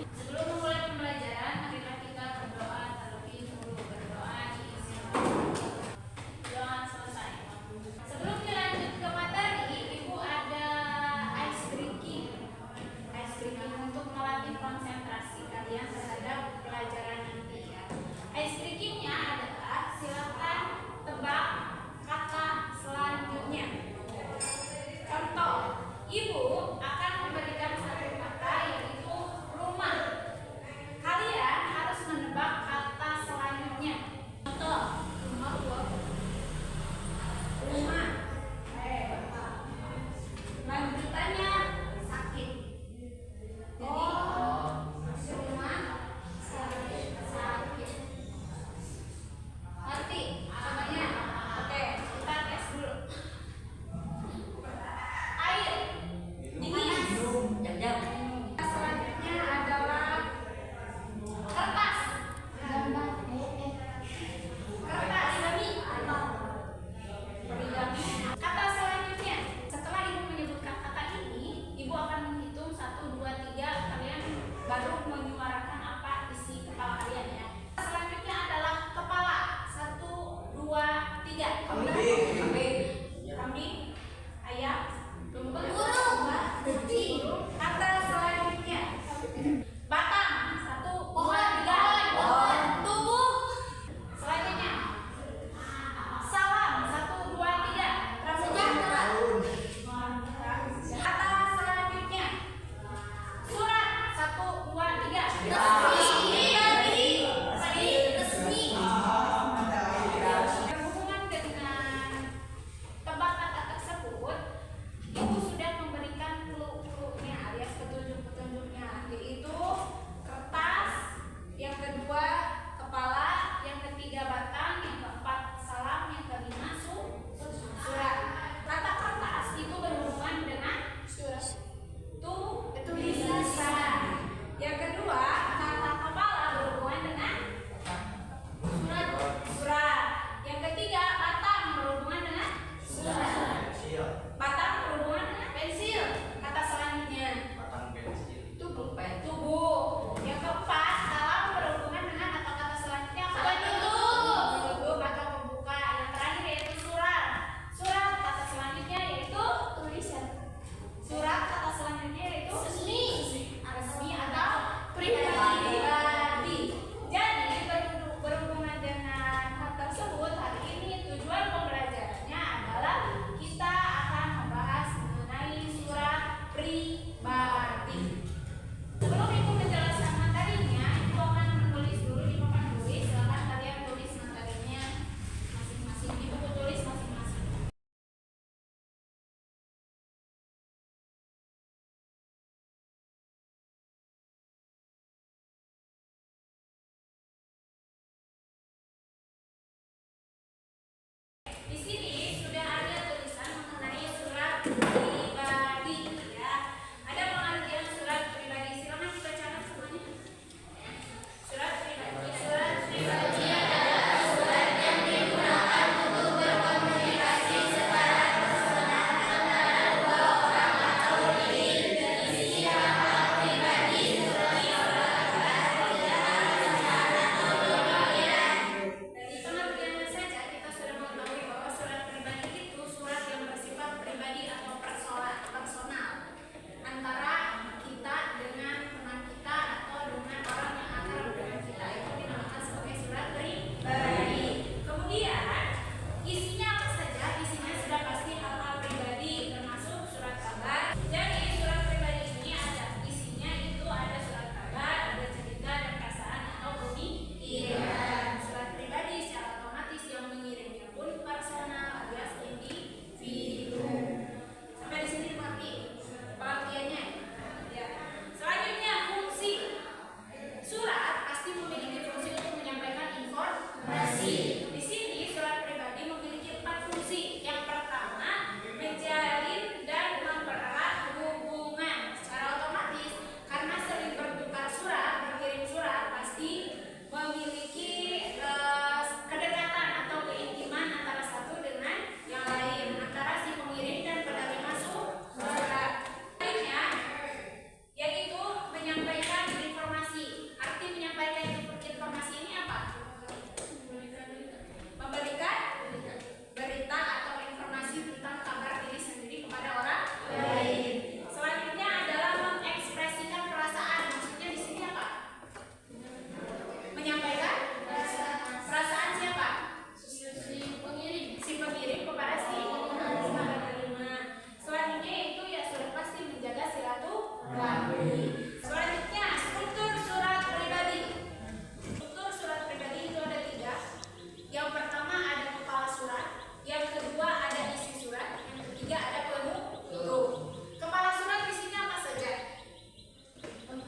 Sebelum memulai pembelajaran, marilah kita berdoa terlebih dahulu. Berdoa diisi doa selesai. Sebelum dilanjut ke materi, Ibu ada ice breaking. Ice breaking untuk melatih konsentrasi kalian terhadap pelajaran nanti ya. Ice breakingnya adalah silakan tebak kata selanjutnya. Contoh, Ibu akan memberikan satu kata yaitu rumah.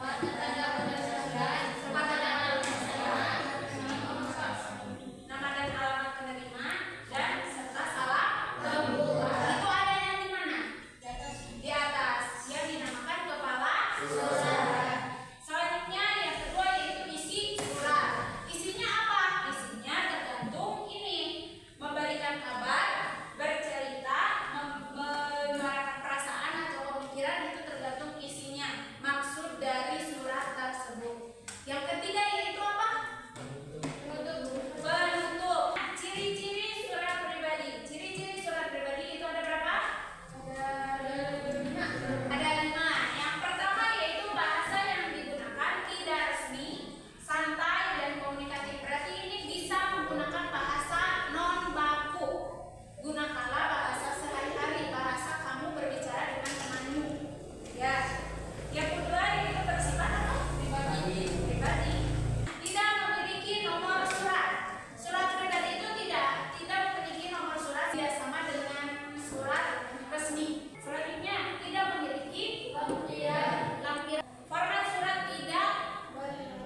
nama dan alamat penerima dan serta salah pembuka. Itu adanya di mana? Di atas. Yang dinamakan kepala surat. Selanjutnya yang kedua yaitu isi surat. Isinya apa? Isinya tergantung ini, memberikan kabar, bercerita, menyuarakan perasaan atau pemikiran, itu tergantung isinya, maksud dari surat tersebut. Yang ketiga yaitu apa? Bentuk. Nah, ciri-ciri surat pribadi. Ciri-ciri surat pribadi itu ada berapa? Ada 5. Yang pertama yaitu bahasa yang digunakan tidak resmi, santai dan komunikatif. Berarti ini bisa menggunakan bahasa non baku. Gunakanlah bahasa sehari-hari, bahasa kamu berbicara dengan temanmu. Ya. Yang kedua yaitu bersifat apa? Pribadi. Tidak memiliki nomor surat. Surat pribadi itu tidak memiliki nomor surat, tidak sama dengan surat resmi. Selanjutnya tidak memiliki lampiran. Format surat tidak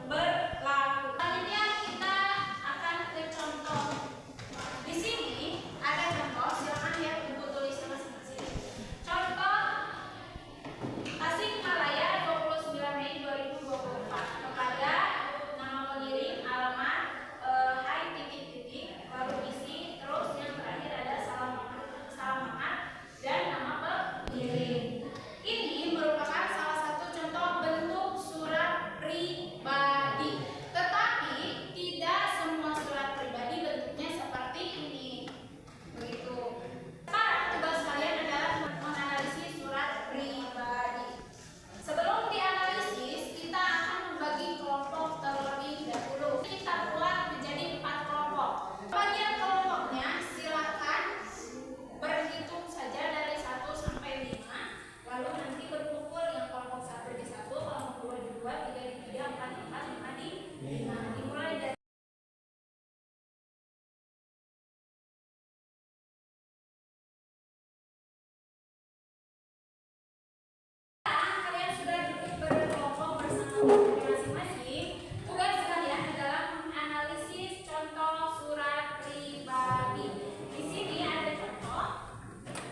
berlaku. Selanjutnya kita akan ke contoh. Di sini ada contoh, silakan lihat buku tulisnya masing-masing. Contoh Tasikmalaya 29 Mei 2024. Kepada nama pengirim, alamat, hai titik-titik, baru isi, terus yang terakhir ada salamat dan nama pengirim. Ini merupakan salah satu contoh bentuk surat pribadi. Tetapi tidak semua surat pribadi bentuknya seperti ini. Begitu. Sekarang tugas kalian adalah menganalisis surat pribadi. Sebelum dianalisis, kita akan membagi kelompok terlebih dahulu. Kita buat menjadi 4 kelompok. Bagian kelompoknya silakan berhitung saja dari 1 sampai 5. Lalu nanti berkumpul yang kelompok 1 di 1, kelompok 2 di 2, 3 di 3, 4 di 4, 5 di 5. Dimulai dari kalian sudah duduk berkelompok bersama masing-masing. Tugas kalian adalah menganalisis contoh surat pribadi. Di sini ada contoh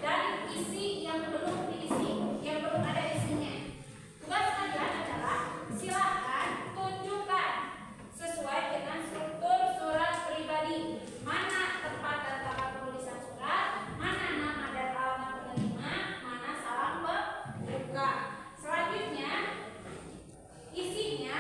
dan isi yang belum diisi, yang belum ada isinya. Tugas kalian adalah silakan tunjukkan sesuai dengan struktur surat pribadi. Mana tempat dan tanggal penulisan surat, mana nama dan alamat penerima, mana salam pembuka. Selanjutnya isinya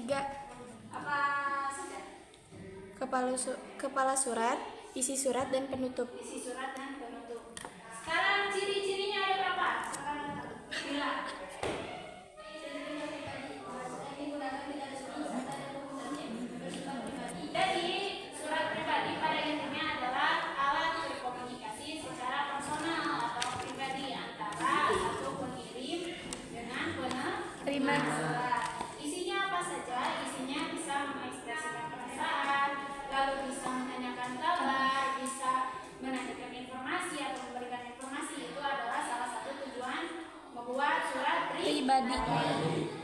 Apa saja? Kepala surat, isi surat, dan penutup. Isi surat dan penutup. Sekarang ciri-cirinya ada berapa? Sekarang bila jadi surat pribadi pada intinya adalah alat berkomunikasi secara personal atau pribadi antara satu pengirim dengan penerima surat. Isinya apa saja? Isinya bisa mengekspresikan perasaan, lalu bisa menanyakan kabar, bisa menanyakan informasi atau memberikan informasi. Itu adalah salah satu tujuan membuat surat pribadi.